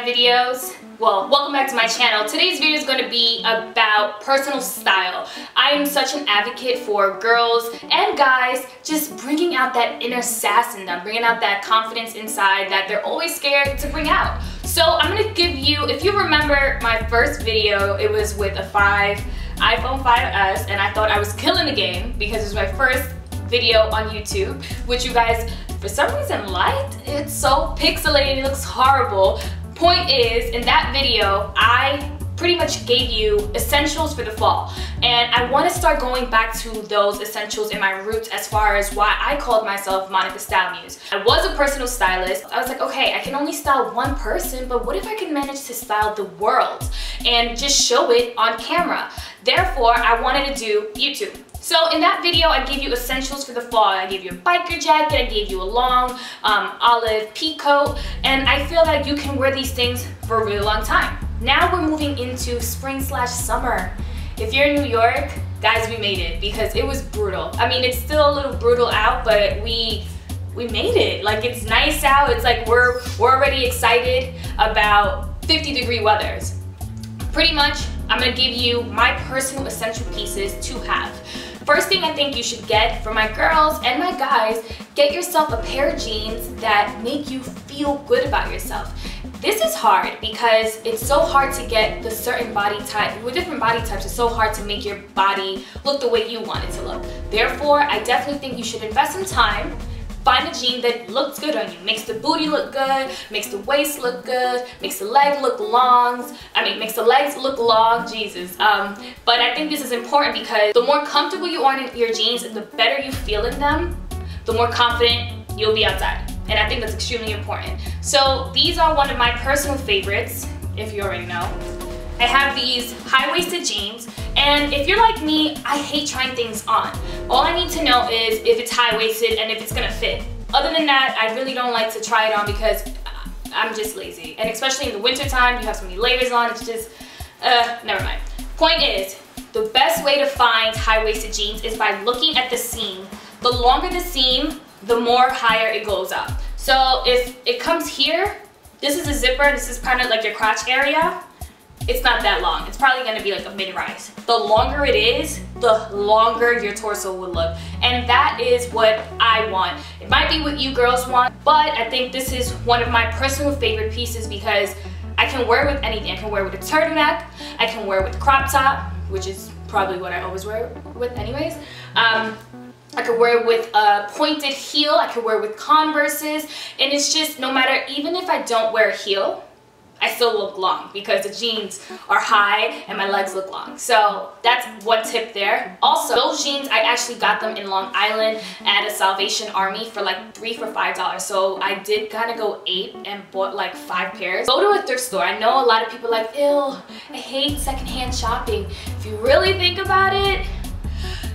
videos. Well, welcome back to my channel. Today's video is going to be about personal style. I am such an advocate for girls and guys just bringing out that inner sass in them, bringing out that confidence inside that they're always scared to bring out. So I'm going to give you, if you remember my first video, it was with a iPhone 5S, and I thought I was killing the game because it was my first video on YouTube, which you guys for some reason liked. It's so pixelated, it looks horrible. Point is, in that video, I pretty much gave you essentials for the fall, and I want to start going back to those essentials in my roots as far as why I called myself Monica Style Muse. I was a personal stylist. I was like, okay, I can only style one person, but what if I can manage to style the world and just show it on camera? Therefore, I wanted to do YouTube. So in that video, I gave you essentials for the fall. I gave you a biker jacket, I gave you a long olive pea coat, and I feel that you can wear these things for a really long time. Now we're moving into spring/summer. If you're in New York, guys, we made it because it was brutal. I mean, it's still a little brutal out, but we made it. Like, it's nice out. It's like we're already excited about 50-degree weathers. Pretty much, I'm gonna give you my personal essential pieces to have. First thing I think you should get, for my girls and my guys, get yourself a pair of jeans that make you feel good about yourself. This is hard because it's so hard to get the certain body type. With different body types, it's so hard to make your body look the way you want it to look. Therefore, I definitely think you should invest some time. Find a jean that looks good on you, makes the booty look good, makes the waist look good, makes the leg look long. Makes the legs look long, Jesus. But I think this is important because the more comfortable you are in your jeans, the better you feel in them, the more confident you'll be outside. And I think that's extremely important. So these are one of my personal favorites, if you already know. I have these high-waisted jeans, and if you're like me, I hate trying things on. All I need to know is if it's high-waisted and if it's gonna fit. Other than that, I really don't like to try it on because I'm just lazy. And especially in the winter time, you have so many layers on, it's just, never mind. Point is, the best way to find high-waisted jeans is by looking at the seam. The longer the seam, the more higher it goes up. So if it comes here, this is a zipper, this is kind of like your crotch area. It's not that long. It's probably gonna be like a mid-rise. The longer it is, the longer your torso will look. And that is what I want. It might be what you girls want, but I think this is one of my personal favorite pieces because I can wear it with anything. I can wear it with a turtleneck, I can wear it with a crop top, which is probably what I always wear it with anyways. I could wear it with a pointed heel, I could wear it with Converses, and it's just no matter, even if I don't wear a heel, I still look long because the jeans are high and my legs look long. So that's one tip there. Also, those jeans, I actually got them in Long Island at a Salvation Army for like $3 for $5. So I did kind of go ape and bought like 5 pairs. Go to a thrift store. I know a lot of people are like, ew, I hate secondhand shopping. If you really think about it,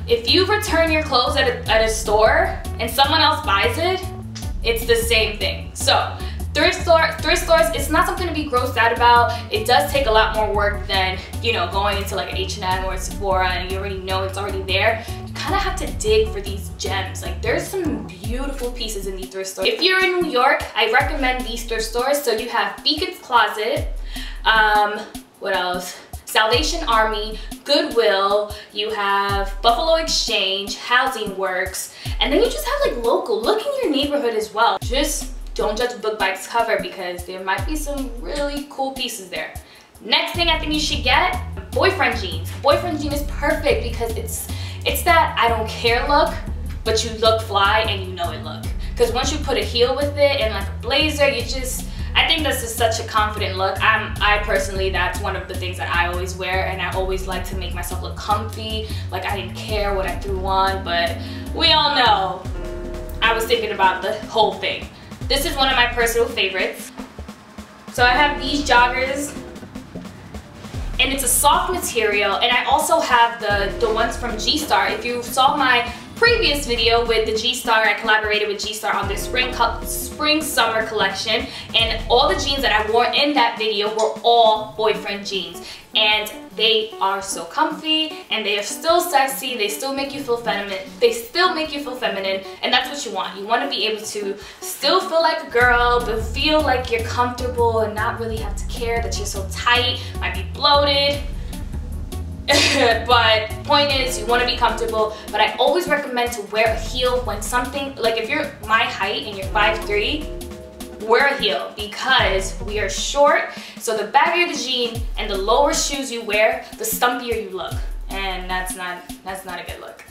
if you return your clothes at a store and someone else buys it, it's the same thing. So thrift stores, it's not something to be grossed out about. It does take a lot more work than, you know, going into like an H&M or a Sephora and you already know it's already there. You kind of have to dig for these gems. Like, there's some beautiful pieces in these thrift stores. If you're in New York, I recommend these thrift stores. So you have Beacon's Closet, what else? Salvation Army, Goodwill, you have Buffalo Exchange, Housing Works, and then you just have like local. Look in your neighborhood as well. Just don't judge a book by its cover because there might be some really cool pieces there. Next thing I think you should get, boyfriend jeans. Boyfriend jean is perfect because it's that I don't care look, but you look fly and you know it look. Because once you put a heel with it and like a blazer, I think this is such a confident look. I personally, that's one of the things that I always wear, and I always like to make myself look comfy. Like, I didn't care what I threw on, but we all know I was thinking about the whole thing. This is one of my personal favorites. So I have these joggers, and it's a soft material, and I also have the ones from G-Star. If you saw my previous video with the G-Star, I collaborated with G-Star on their spring-summer collection, and all the jeans that I wore in that video were all boyfriend jeans. And they are so comfy and they are still sexy, they still make you feel feminine, and that's what you want. You want to be able to still feel like a girl, but feel like you're comfortable and not really have to care that you're so tight, might be bloated. But point is, you want to be comfortable, but I always recommend to wear a heel when something, like if you're my height and you're 5'3", wear a heel, because we are short, so the baggier the jean and the lower shoes you wear, the stumpier you look, and that's not a good look.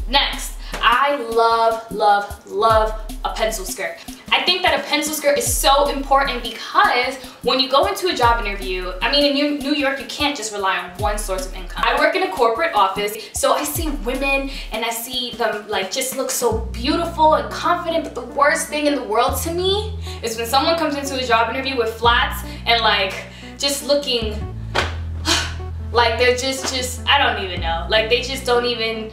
Next, I love a pencil skirt. I think that a pencil skirt is so important because when you go into a job interview, I mean in New York, you can't just rely on one source of income. I work in a corporate office, so I see women and I see them like just look so beautiful and confident, but the worst thing in the world to me is when someone comes into a job interview with flats and like just looking like they're just I don't even know, like they just don't even,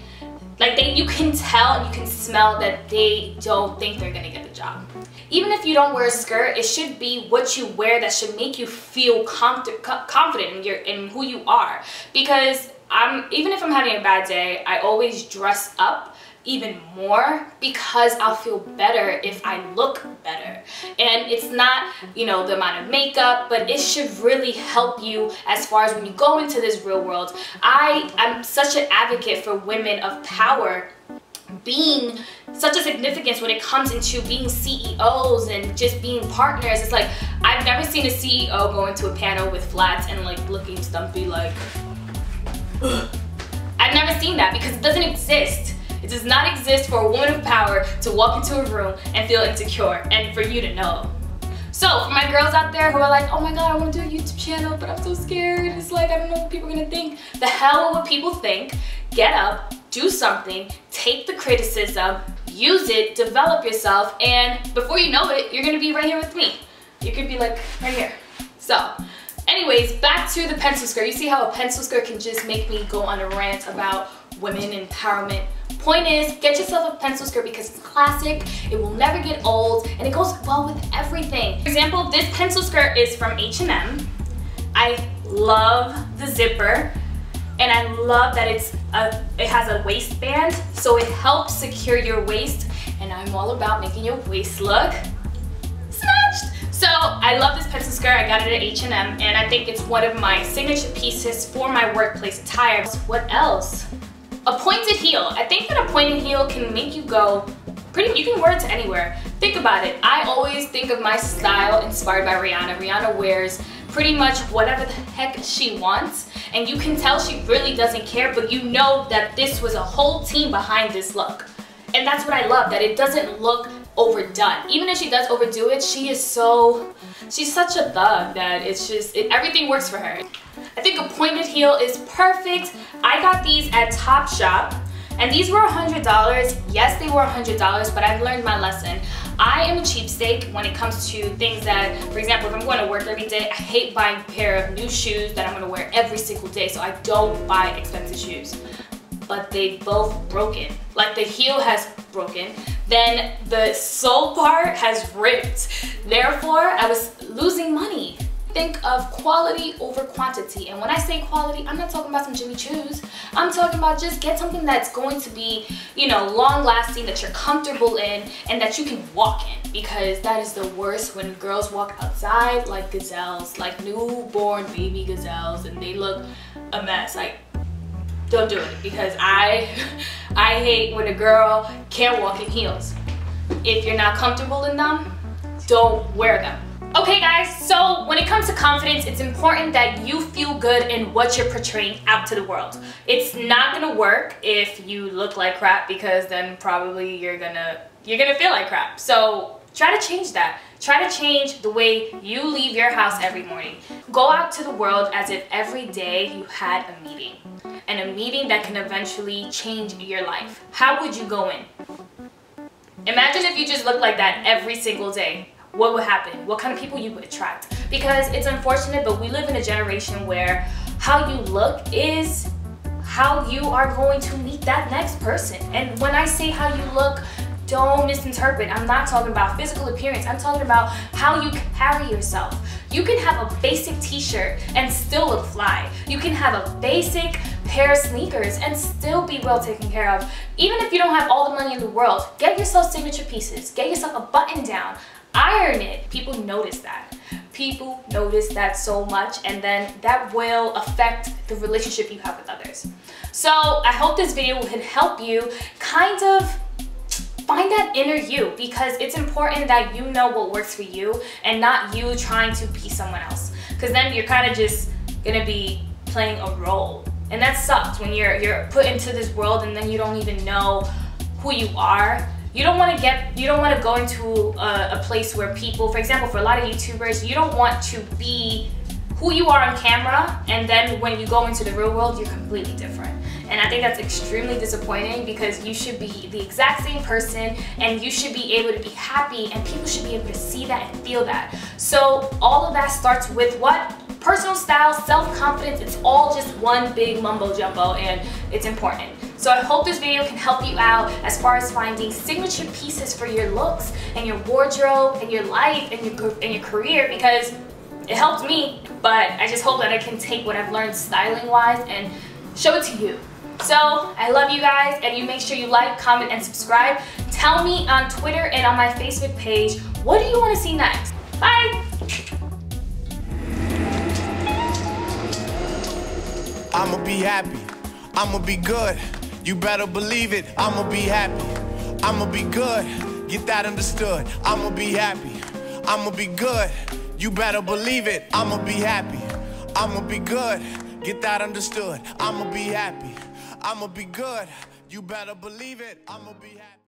like you can tell and you can smell that they don't think they're gonna get the job. Even if you don't wear a skirt, it should be what you wear that should make you feel confident in who you are. Because even if I'm having a bad day, I always dress up even more because I'll feel better if I look better. And it's not, you know, the amount of makeup, but it should really help you as far as when you go into this real world. I'm such an advocate for women of power being such a significance when it comes into being CEOs and just being partners. It's like, I've never seen a CEO go into a panel with flats and like looking stumpy like, ugh. I've never seen that because it doesn't exist. It does not exist for a woman of power to walk into a room and feel insecure and for you to know. So for my girls out there who are like, oh my god, I want to do a YouTube channel, but I'm so scared. It's like, I don't know what people are going to think. The hell with what people think. Get up, do something, take the criticism, use it, develop yourself, and before you know it, you're going to be right here with me. You could be like right here. So anyways, back to the pencil skirt. You see how a pencil skirt can just make me go on a rant about women empowerment. Point is, get yourself a pencil skirt because it's classic, it will never get old, and it goes well with everything. For example, this pencil skirt is from H&M. I love the zipper, and I love that it has a waistband, so it helps secure your waist, and I'm all about making your waist look snatched. So I love this pencil skirt. I got it at H&M, and I think it's one of my signature pieces for my workplace attire. What else? A pointed heel. I think that a pointed heel can make you go you can wear it to anywhere. Think about it. I always think of my style inspired by Rihanna. Rihanna wears pretty much whatever the heck she wants, and you can tell she really doesn't care, but you know that this was a whole team behind this look. And that's what I love, that it doesn't look overdone. Even if she does overdo it, she's such a thug that it's just, everything works for her. I think a pointed heel is perfect. I got these at Topshop, and these were $100. Yes, they were $100, but I've learned my lesson. I am a cheapskate when it comes to things that, for example, if I'm going to work every day, I hate buying a pair of new shoes that I'm going to wear every single day, so I don't buy expensive shoes. But they both broken. Like the heel has broken, then the sole part has ripped. Therefore, I was losing money. Think of quality over quantity. And when I say quality, I'm not talking about some Jimmy Choos. I'm talking about just get something that's going to be, you know, long lasting, that you're comfortable in, and that you can walk in. Because that is the worst when girls walk outside like gazelles, like newborn baby gazelles, and they look a mess. Like, don't do it, because I hate when a girl can't walk in heels. If you're not comfortable in them, don't wear them. Okay guys, so when it comes to confidence, it's important that you feel good in what you're portraying out to the world. It's not gonna work if you look like crap, because then probably you're gonna feel like crap. So try to change that. Try to change the way you leave your house every morning. Go out to the world as if every day you had a meeting, and a meeting that can eventually change your life. How would you go in? Imagine if you just looked like that every single day. What would happen? What kind of people you would attract? Because it's unfortunate, but we live in a generation where how you look is how you are going to meet that next person. And when I say how you look, don't misinterpret. I'm not talking about physical appearance. I'm talking about how you carry yourself. You can have a basic t-shirt and still look fly. You can have a basic pair of sneakers and still be well taken care of. Even if you don't have all the money in the world, get yourself signature pieces. Get yourself a button down. Iron it. People notice that. People notice that so much, and then that will affect the relationship you have with others. So I hope this video will help you kind of find that inner you, because it's important that you know what works for you and not you trying to be someone else, because then you're kind of just gonna be playing a role, and that sucks when you're put into this world and then you don't even know who you are. You don't want to go into a place where people, for example, for a lot of YouTubers, you don't want to be who you are on camera, and then when you go into the real world, you're completely different. And I think that's extremely disappointing, because you should be the exact same person and you should be able to be happy, and people should be able to see that and feel that. So all of that starts with what? Personal style, self-confidence. It's all just one big mumbo jumbo, and it's important. So I hope this video can help you out as far as finding signature pieces for your looks and your wardrobe and your life and your career, because it helped me. But I just hope that I can take what I've learned styling wise and show it to you. So I love you guys, and you make sure you like, comment, and subscribe. Tell me on Twitter and on my Facebook page, what do you want to see next? Bye! I'ma be happy, I'ma be good, you better believe it. I'ma be happy, I'ma be good, get that understood. I'ma be happy, I'ma be good, you better believe it. I'ma be happy, I'ma be good, get that understood. I'ma be happy, I'ma be good, you better believe it. I'ma be happy.